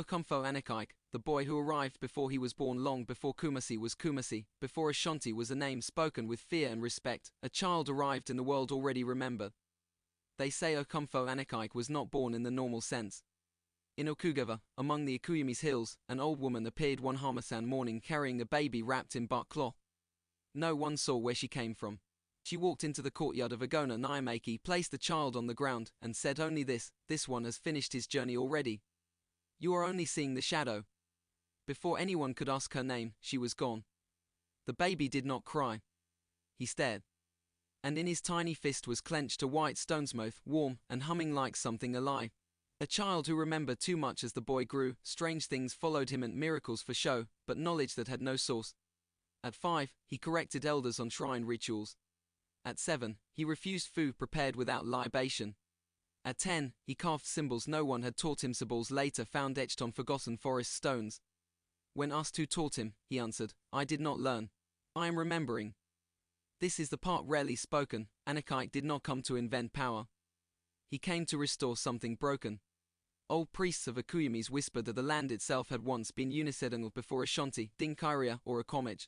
Okomfo Anokye, the boy who arrived before he was born, long before Kumasi was Kumasi, before Ashanti was a name spoken with fear and respect, a child arrived in the world already remembered. They say Okomfo Anokye was not born in the normal sense. In Awukugua, among the Ikuyeme's hills, an old woman appeared one Harmattan morning carrying a baby wrapped in bark cloth. No one saw where she came from. She walked into the courtyard of Agona Nyamaki, placed the child on the ground, and said only this one has finished his journey already. You are only seeing the shadow. Before anyone could ask her name, she was gone. The baby did not cry. He stared. And in his tiny fist was clenched a white stone's mouth, warm and humming like something alive. A child who remembered too much. As the boy grew, strange things followed him and miracles for show, but knowledge that had no source. At 5, he corrected elders on shrine rituals. At 7, he refused food prepared without libation. At 10, he carved symbols no one had taught him, symbols later found etched on forgotten forest stones. When asked who taught him, he answered, I did not learn. I am remembering. This is the part rarely spoken. Anokye did not come to invent power. He came to restore something broken. Old priests of Ikuyeme's whispered that the land itself had once been unisedonal before Ashanti, Dinkaria, or Okomfo.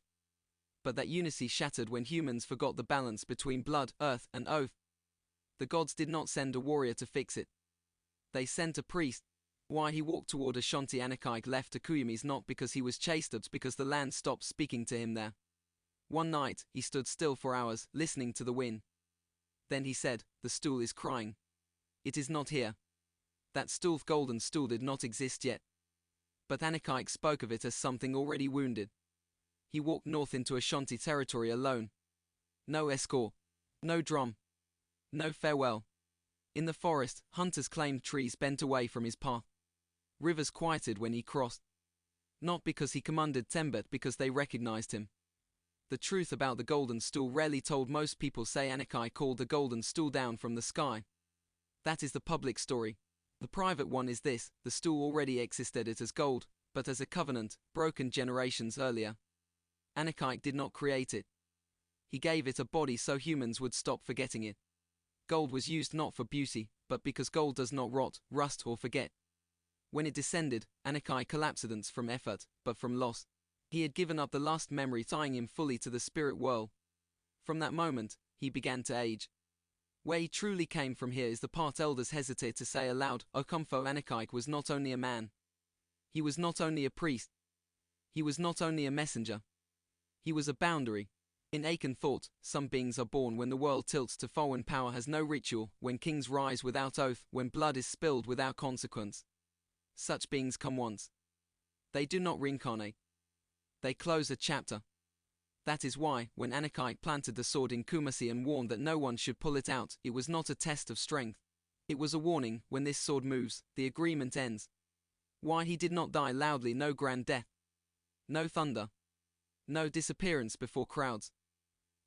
But that unity shattered when humans forgot the balance between blood, earth, and oath. The gods did not send a warrior to fix it. They sent a priest. Why he walked toward Ashanti, Anokye left Ikuyeme's not because he was chased, but because the land stopped speaking to him there. One night, he stood still for hours, listening to the wind. Then he said, the stool is crying. It is not here. That stool, Golden Stool, did not exist yet. But Anokye spoke of it as something already wounded. He walked north into Ashanti territory alone. No escort. No drum. No farewell. In the forest, hunters claimed trees bent away from his path. Rivers quieted when he crossed. Not because he commanded them, but because they recognized him. The truth about the Golden Stool rarely told. Most people say Anokye called the Golden Stool down from the sky. That is the public story. The private one is this: the stool already existed it as gold, but as a covenant, broken generations earlier. Anokye did not create it. He gave it a body so humans would stop forgetting it. Gold was used not for beauty, but because gold does not rot, rust, or forget. When it descended, Anokye collapsed from effort, but from loss. He had given up the last memory tying him fully to the spirit world. From that moment, he began to age. Where he truly came from here is the part elders hesitate to say aloud. Okomfo Anokye was not only a man. He was not only a priest. He was not only a messenger. He was a boundary. In Aiken thought, some beings are born when the world tilts to foe, when power has no ritual, when kings rise without oath, when blood is spilled without consequence. Such beings come once. They do not reincarnate. They close a chapter. That is why, when Anokye planted the sword in Kumasi and warned that no one should pull it out, it was not a test of strength. It was a warning: when this sword moves, the agreement ends. Why he did not die loudly, no grand death. No thunder. No disappearance before crowds.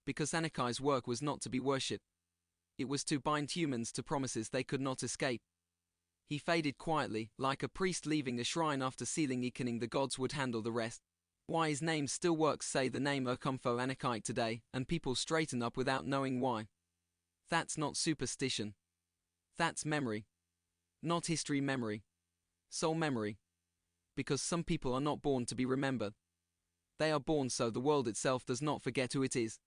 Because Anokye's work was not to be worshipped. It was to bind humans to promises they could not escape. He faded quietly, like a priest leaving the shrine after sealing Ikening. The gods would handle the rest. Why his name still works. Say the name Okomfo Anokye today, and people straighten up without knowing why. That's not superstition. That's memory. Not history memory. Soul memory. Because some people are not born to be remembered. They are born so the world itself does not forget who it is.